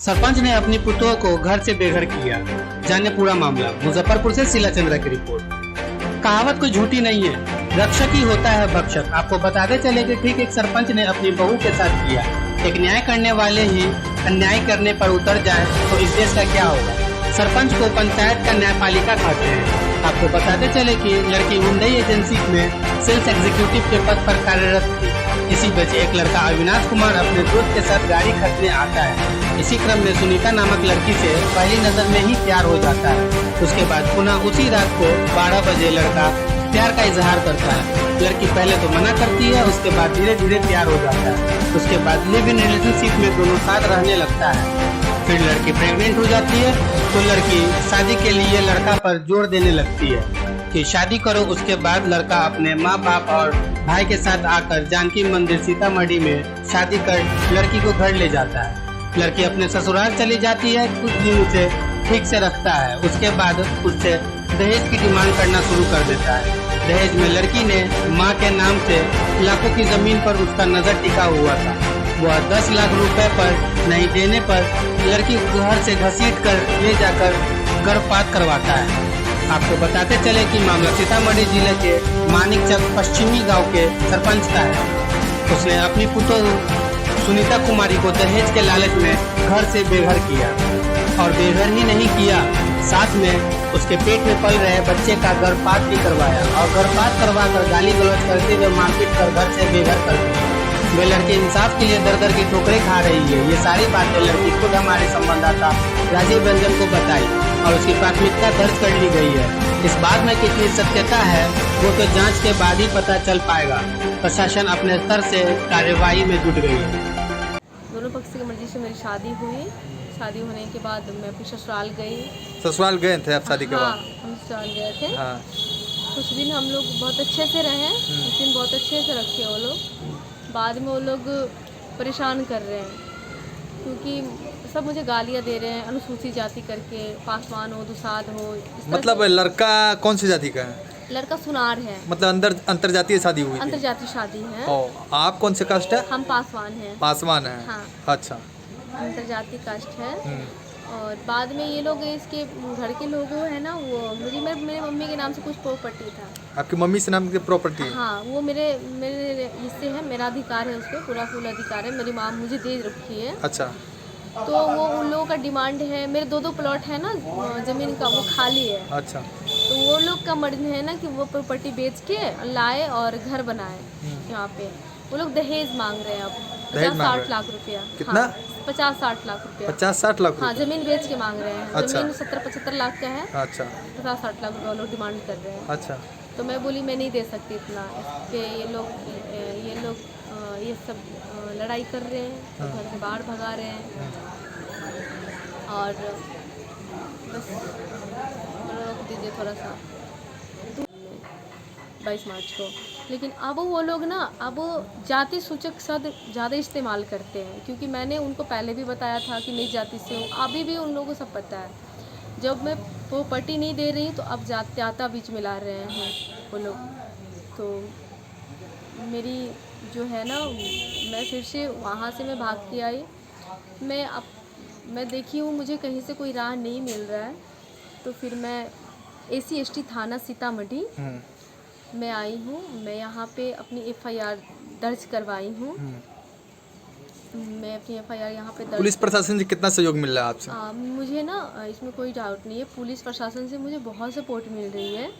सरपंच ने अपनी पुतों को घर से बेघर किया। जाने पूरा मामला। मुजफ्फरपुर से शीला चंद्रा की रिपोर्ट। कहावत कोई झूठी नहीं है, रक्षक ही होता है भक्षक। आपको बताते चले कि ठीक एक सरपंच ने अपनी बहू के साथ किया। एक न्याय करने वाले ही अन्याय करने पर उतर जाए तो इस देश का क्या होगा। सरपंच को पंचायत का न्यायपालिका कहते हैं। आपको बताते चले कि लड़की हुंडई एजेंसी में सेल्स एग्जीक्यूटिव के पद पर कार्यरत थी। इसी बीच एक लड़का अविनाश कुमार अपने दोस्त के साथ गाड़ी खरीदने आता है। इसी क्रम में सुनीता नामक लड़की से पहली नजर में ही प्यार हो जाता है। उसके बाद पुनः उसी रात को 12 बजे लड़का प्यार का इजहार करता है। लड़की पहले तो मना करती है, उसके बाद धीरे धीरे प्यार हो जाता है। उसके बाद लिव इन रिलेशनशिप में दोनों साथ रहने लगता है। फिर लड़की प्रेग्नेंट हो जाती है तो लड़की शादी के लिए लड़का पर जोर देने लगती है कि शादी करो। उसके बाद लड़का अपने माँ बाप और भाई के साथ आकर जानकी मंदिर सीतामढ़ी में शादी कर लड़की को घर ले जाता है। लड़की अपने ससुराल चली जाती है। कुछ दिन उसे ठीक से रखता है। उसके बाद उससे दहेज की डिमांड करना शुरू कर देता है। दहेज में लड़की ने माँ के नाम से लाखों की जमीन पर उसका नजर टिका हुआ था। वह 10 लाख रुपए पर नहीं देने पर लड़की घर से घसीट कर ले जाकर गर्भपात करवाता है। आपको बताते चले कि मामला सीतामढ़ी जिले के मानिकचक पश्चिमी गांव के सरपंच का है। उसने अपनी पुत्र सुनीता कुमारी को दहेज के लालच में घर से बेघर किया और बेघर ही नहीं किया, साथ में उसके पेट में पल रहे बच्चे का गर्भपात भी करवाया और गर्भपात करवा कर गाली गलौज करते हुए मारपीट कर घर से बेघर कर दिया। वे लड़की इंसाफ के लिए दर दर की ठोकरें खा रही है। ये सारी बातें लड़की खुद हमारे संवाददाता राजीव रंजन को बताई और उसकी प्राथमिकता दर्ज कर ली गई है। इस बात में कितनी सत्यता है वो तो जांच के बाद ही पता चल पाएगा। प्रशासन अपने स्तर से कार्यवाही में जुट गई है। दोनों पक्ष की मर्जी से मेरी शादी हुई। शादी होने के बाद मैं अपने ससुराल गई। ससुराल गए थे आप शादी के बाद? हाँ, हम ससुराल गए थे। हाँ। कुछ दिन हम लोग बहुत अच्छे से रहे, कुछ दिन बहुत अच्छे से रखे वो लोग। बाद में वो लोग परेशान कर रहे हैं क्योंकि सब मुझे गालियाँ दे रहे हैं, अनुसूचित जाति करके, पासवान हो, दुसाध हो। मतलब लड़का कौन सी जाति का है? लड़का सुनार है। मतलब अंतरजातीय शादी हुई थी? अंतरजातीय शादी है। आप कौन से कास्ट है? हम पासवान हैं। पासवान है। हाँ। अच्छा। अंतरजातीय कास्ट है। और बाद में ये लोग इसके घर के लोग है ना, वो मुझे मेरे मम्मी के नाम से कुछ प्रॉपर्टी था। आपकी मम्मी से नाम की प्रॉपर्टी है? हाँ, वो मेरे हिस्से है, मेरा अधिकार है, उस पर पूरा फुल अधिकार है। मेरी माँ मुझे दे रखी है। अच्छा। तो वो उन लोगों का डिमांड है, मेरे 2 प्लॉट है ना ज़मीन का, वो खाली है। अच्छा। तो वो लोग का मर्जी है ना कि वो प्रॉपर्टी बेच के लाए और घर बनाए। यहाँ पे वो लोग दहेज मांग रहे हैं अब 50-60 लाख रुपया। कितना? हाँ, 50-60 लाख रुपया। 50-60 लाख? हाँ, ज़मीन बेच के मांग रहे हैं। अच्छा। ज़मीन 70-75 लाख का है। अच्छा। 50-60 लाख रुपया लोग डिमांड कर रहे हैं। अच्छा। तो मैं बोली मैं नहीं दे सकती इतना। इस पे ये लोग ये सब लड़ाई कर रहे हैं, तो घर से बाहर भगा रहे हैं। और बस रोक दीजिए थोड़ा सा 22 मार्च को। लेकिन अब वो लोग ना अब जाति सूचक शब्द ज़्यादा इस्तेमाल करते हैं, क्योंकि मैंने उनको पहले भी बताया था कि मैं जाति से हूँ। अभी भी उन लोगों को सब पता है। जब मैं प्रॉपर्टी नहीं दे रही तो अब जाता बीच में ला रहे हैं वो लोग। तो मेरी जो है ना, मैं फिर से वहाँ से मैं भाग के आई। मैं देखी हूँ मुझे कहीं से कोई राह नहीं मिल रहा है, तो फिर मैं SC/ST थाना सीतामढ़ी मैं आई हूँ। मैं यहाँ पे अपनी FIR दर्ज करवाई हूँ। मैं अपनी FIR यहाँ पे दर्ज। पुलिस प्रशासन से कितना सहयोग मिल रहा है आपसे? मुझे ना इसमें कोई डाउट नहीं है, पुलिस प्रशासन से मुझे बहुत सपोर्ट मिल रही है।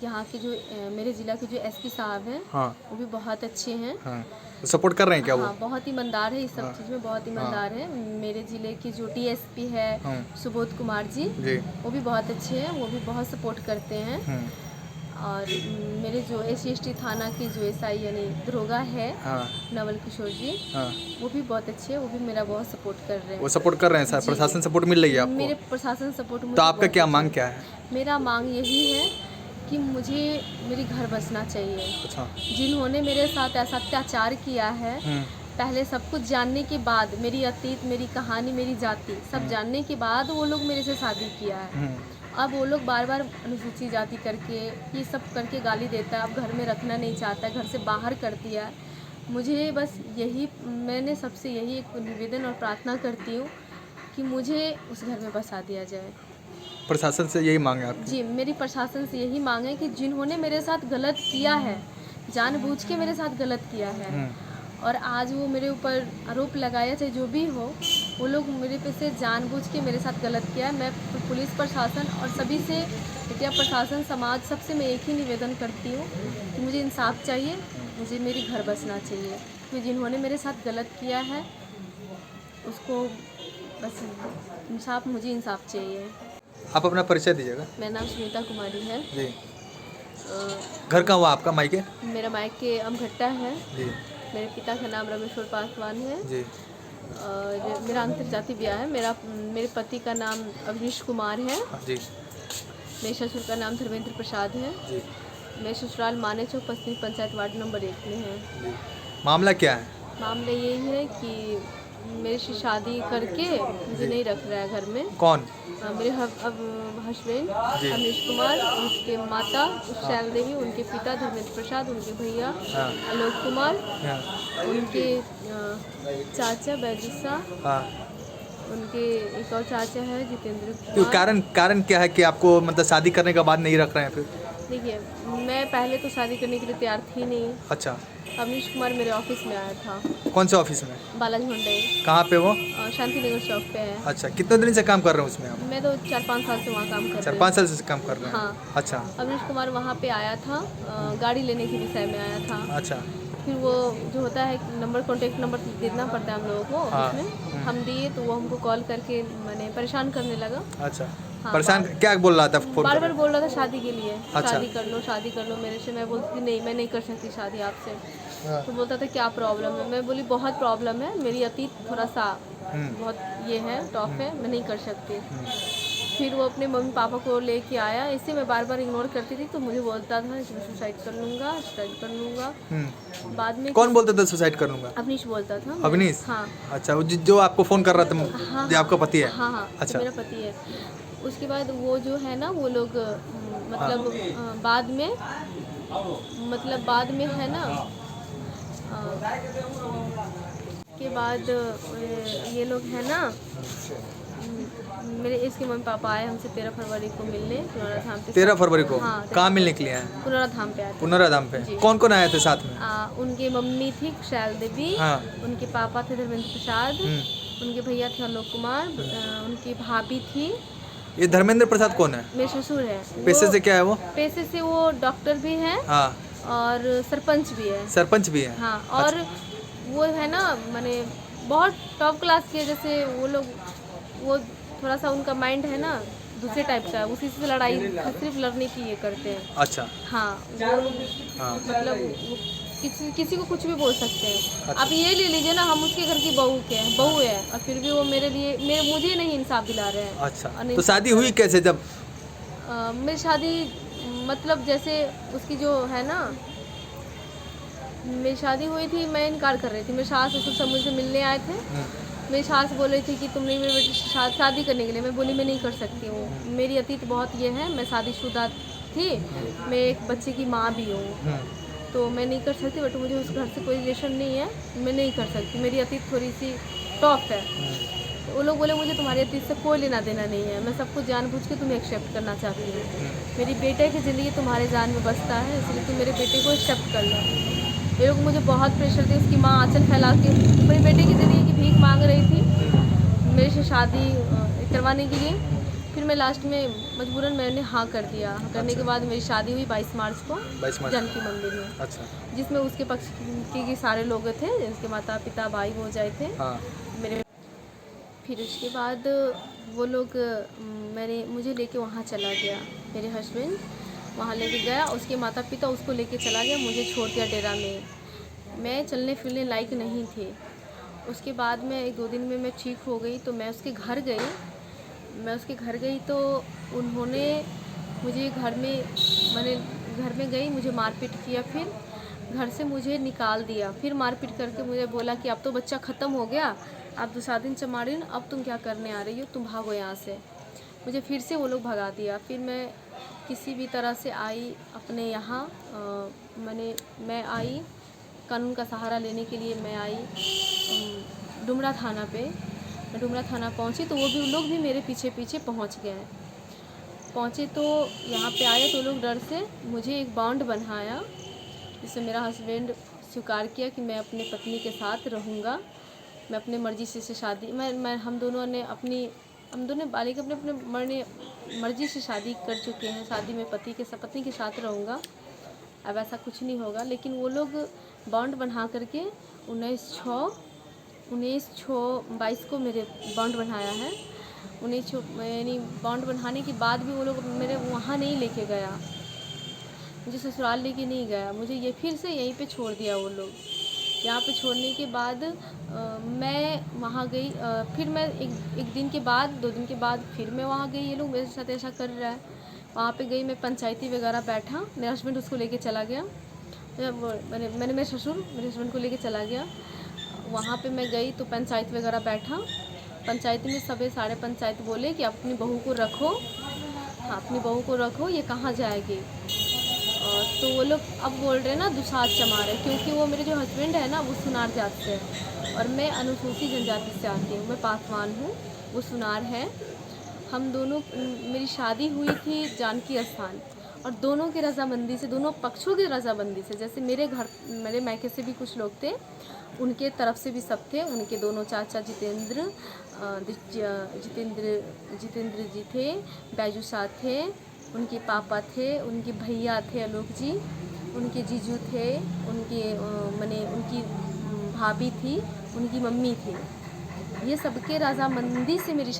यहाँ के जो मेरे ज़िला के जो SP साहब हैं, हाँ, वो भी बहुत अच्छे हैं। हाँ, सपोर्ट कर रहे हैं क्या? हाँ, वो बहुत ईमानदार है, इस सब हाँ, चीज़ में बहुत ईमानदार हाँ, है। मेरे ज़िले की जो DSP है, हाँ, सुबोध कुमार जी, वो भी बहुत अच्छे हैं, वो भी बहुत सपोर्ट करते हैं। और मेरे जो SC/ST थाना की जो SI यानी दरोगा है, हाँ, नवल किशोर जी, हाँ, वो भी बहुत अच्छे हैं, वो भी मेरा बहुत सपोर्ट कर रहे हैं। वो सपोर्ट कर रहे हैं सर? प्रशासन सपोर्ट मिल रही है आपको? मेरे प्रशासन सपोर्ट। तो आपका क्या मांग क्या है? मेरा मांग यही है कि मुझे मेरी घर बसना चाहिए। अच्छा। जिन्होंने मेरे साथ ऐसा अत्याचार किया है, पहले सब कुछ जानने के बाद, मेरी अतीत, मेरी कहानी, मेरी जाति सब जानने के बाद वो लोग मेरे से शादी किया है। अब वो लोग बार बार अनुसूचित जाति करके ये सब करके गाली देता है, अब घर में रखना नहीं चाहता है, घर से बाहर कर दिया है। मुझे बस यही, मैंने सबसे यही एक निवेदन और प्रार्थना करती हूँ कि मुझे उस घर में बसा दिया जाए। प्रशासन से यही मांग है आपकी? जी, मेरी प्रशासन से यही मांग है कि जिन्होंने मेरे साथ गलत किया है, जानबूझ के मेरे साथ गलत किया है, और आज वो मेरे ऊपर आरोप लगाया, चाहे जो भी हो, वो लोग मेरे पे से जानबूझ के मेरे साथ गलत किया है। मैं पुलिस प्रशासन और सभी से, मीडिया प्रशासन, समाज, सबसे मैं एक ही निवेदन करती हूँ कि मुझे इंसाफ चाहिए, मुझे मेरी घर बसना चाहिए। तो जिन्होंने मेरे साथ गलत किया है उसको बस इंसाफ, मुझे इंसाफ चाहिए। आप अपना परिचय दीजिएगा। मेरा नाम सुनीता कुमारी है। जी। घर कहाँ हुआ आपका, मायके? मेरा मायके अमघट्टा है। जी। मेरे पिता का नाम रमेश्वर पासवान है। जी। और मेरा अंतर्जातीय ब्याह है। मेरे पति का नाम अवनीश कुमार है। जी। मेरे ससुर का नाम धर्मेंद्र प्रसाद है। जी। मेरे ससुराल माने चौक पश्चिमी पंचायत वार्ड नंबर 1 में है। जी। मामला क्या है? मामला यही है कि मेरे से शादी करके मुझे नहीं रख रहा है घर में। कौन? मेरे हस्बैंड जी। अवनीश कुमार, उसके माता शैल देवी, उनके पिता धर्मेंद्र प्रसाद, उनके भैया हाँ। आलोक कुमार, हाँ। उनके चाचा बैजुसा, हाँ। उनके एक और चाचा है जितेंद्र क्यों? कुमार। कारण क्या है कि आपको मतलब शादी करने के बाद नहीं रख रहे हैं फिर? देखिए, मैं पहले तो शादी करने के लिए तैयार थी नहीं। अच्छा। अवनीश कुमार मेरे ऑफिस में आया था। कौन से ऑफिस में? बालाजी हुंडई। कहाँ पे वो? शांति नगर चौक पे है। अच्छा, कितने दिन से काम कर रहे हैं उसमें आप? मैं तो 4-5 साल से वहाँ काम कर रही 4-5 साल से काम कर रहे हैं? हाँ। अच्छा। अवनीश कुमार वहाँ पे आया था, गाड़ी लेने के विषय में आया था। अच्छा। फिर वो जो होता है नंबर, कॉन्टेक्ट नंबर देना पड़ता है हम लोगों को। हाँ। उसमें हम दिए तो वो हमको कॉल करके मैंने परेशान करने लगा। अच्छा। हाँ, परेशान क्या बोल रहा था? फोन बार कर बार बोल रहा था शादी के लिए। अच्छा। शादी कर लो, शादी कर लो मेरे से। मैं बोलती थी नहीं, मैं नहीं कर सकती शादी आपसे। हाँ। तो बोलता था क्या प्रॉब्लम है? मैं बोली बहुत प्रॉब्लम है, मेरी अतीत थोड़ा सा बहुत ये है, टॉप है, मैं नहीं कर सकती। फिर वो अपने मम्मी पापा को लेके आया। इसे मैं बार बार इग्नोर करती थी तो मुझे बोलता था कि मैं सुसाइड कर लूँगा, सुसाइड कर लूँगा। बाद में कौन बोलता था सुसाइड कर लूंगा? अवनीश बोलता था। अवनीश? हाँ। अच्छा, वो जो आपको फोन कर रहा था, हाँ, जो आपका पति है? हाँ हाँ, अच्छा। तो मेरा पति है। उसके बाद वो जो है ना, वो लोग मतलब बाद में है ना, के बाद ये लोग है ना, मेरे इसके मम्मी पापा आए हमसे 13 फरवरी को मिलने पुनरा धाम पे। 13 फरवरी को? हाँ, कहाँ मिलने के लिए आए? पुनरा धाम पे आए थे। पुनरा धाम पे? जी। कौन कौन आए थे साथ में? उनके मम्मी थी शैल देवी। हाँ। उनके पापा थे धर्मेंद्र प्रसाद। उनके भैया थे आलोक कुमार। उनकी भाभी थी। ये धर्मेंद्र प्रसाद कौन है? मेरे ससुर है। पैसे से क्या है वो? पैसे से वो डॉक्टर भी हैं। हाँ। और सरपंच भी है। सरपंच भी है? हाँ। और वो है ना, माने बहुत टॉप क्लास के, जैसे वो लोग, वो थोड़ा सा उनका माइंड है ना दूसरे टाइप का, उसी से लड़ाई सिर्फ लड़ने की ये करते हैं। अच्छा। हाँ। वो हाँ। मतलब वो किसी को कुछ भी बोल सकते हैं। अच्छा। आप ये ले लीजिए ना, हम उसके घर की बहू है और फिर भी वो मुझे नहीं इंसाफ दिला रहे हैं। अच्छा, तो शादी हुई कैसे? जब मेरी शादी मतलब जैसे उसकी जो है ना, मेरी शादी हुई थी, मैं इनकार कर रही थी। मेरे सास ससुर सब मुझसे मिलने आए थे। मेरी सास बोल रही थी कि तुम नहीं मेरे बेटे से शादी करने के लिए। मैं बोली मैं नहीं कर सकती हूँ, मेरी अतीत बहुत ये है, मैं शादीशुदा थी, मैं एक बच्चे की माँ भी हूँ, तो मैं नहीं कर सकती। बट मुझे उस घर से कोई रिलेशन नहीं है, मैं नहीं कर सकती, मेरी अतीत थोड़ी सी टॉप है। तो वो लोग बोले मुझे तुम्हारी अतीत से कोई लेना देना नहीं है, मैं सबको जानबूझ के तुम्हें एक्सेप्ट करना चाहती हूँ। मेरी बेटे की ज़िंदगी तुम्हारे जान में बसता है, इसलिए तुम मेरे बेटे को एक्सेप्ट कर लो। ये लोग मुझे बहुत प्रेशर दी। उसकी माँ आंचल फैला के मेरे बेटे की ज़िंदगी की भीख मांग रही थी मेरे से शादी करवाने के लिए। फिर मैं लास्ट में मजबूरन मैंने हाँ कर दिया। हाँ करने के बाद मेरी शादी हुई 22 मार्च को जानकी मंदिर में। अच्छा। जिसमें उसके पक्ष के सारे लोग थे, उसके माता पिता भाई हो जाए थे। हाँ। मेरे फिर उसके बाद वो लोग मुझे लेके वहाँ चला गया। मेरे हस्बैंड वहाँ लेके गया, उसके माता पिता उसको लेके चला गया, मुझे छोड़ दिया डेरा में। मैं चलने फिरने लायक नहीं थी। उसके बाद में 1-2 दिन में मैं ठीक हो गई तो मैं उसके घर गई तो उन्होंने मुझे घर में गई, मुझे मारपीट किया। फिर घर से मुझे निकाल दिया। फिर मारपीट करके मुझे बोला कि अब तो बच्चा ख़त्म हो गया, आप दूसरा दिन चमाड़ीन, अब तुम क्या करने आ रही हो, तुम भागो यहाँ से। मुझे फिर से वो लोग भगा दिया। फिर मैं किसी भी तरह से आई अपने यहाँ, मैं आई कानून का सहारा लेने के लिए। मैं आई डुमरा थाना पे। डुमरा थाना पहुँची तो वो भी उन लोग भी मेरे पीछे पीछे पहुँच गए। पहुँचे तो यहाँ पे आए तो लोग डर से मुझे एक बॉन्ड बनाया, जिससे मेरा हस्बैंड स्वीकार किया कि मैं अपनी पत्नी के साथ रहूँगा, मैं अपनी मर्ज़ी से शादी हम दोनों बालिका अपने मर्ज़ी से शादी कर चुके हैं। शादी में पत्नी के साथ रहूँगा, अब ऐसा कुछ नहीं होगा। लेकिन वो लोग बॉन्ड बना करके 19/6/22 को मेरे बॉन्ड बनाया है। 19 यानी बॉन्ड बनाने के बाद भी वो लोग मेरे वहाँ नहीं लेके गया, मुझे ससुराल लेके नहीं गया, मुझे ये फिर से यहीं पे छोड़ दिया वो लोग। यहाँ पे छोड़ने के बाद मैं वहाँ गई, फिर मैं एक दिन के बाद 2 दिन के बाद फिर मैं वहाँ गई। ये लोग मेरे साथ ऐसा कर रहा है। वहाँ पे गई मैं, पंचायती वगैरह बैठा, मेरा हस्बैंड उसको लेके चला गया। मैंने मेरे हस्बैंड को लेके चला गया। वहाँ पे मैं गई तो पंचायत वगैरह बैठा। पंचायत में सारे पंचायत बोले कि अपनी बहू को रखो, हाँ अपनी बहू को रखो, ये कहाँ जाएगी। तो वो लोग अब बोल रहे हैं ना दुसाध चमा रहे, क्योंकि वो मेरे जो हस्बैंड है ना वो सुनार जात से है और मैं अनुसूचित जनजाति से आती हूँ, मैं पासवान हूँ, वो सुनार है। हम दोनों, मेरी शादी हुई थी जानकी स्थान, और दोनों की रजामंदी से, दोनों पक्षों की रजामंदी से, जैसे मेरे मायके से भी कुछ लोग थे, उनके तरफ से भी सब थे। उनके दोनों चाचा जितेंद्र जी थे, बैजू शाह थे, उनके पापा थे, उनके भैया थे आलोक जी, उनके जीजू थे, उनकी भाभी थी, उनकी मम्मी थी। ये सबके रजामंदी से मेरी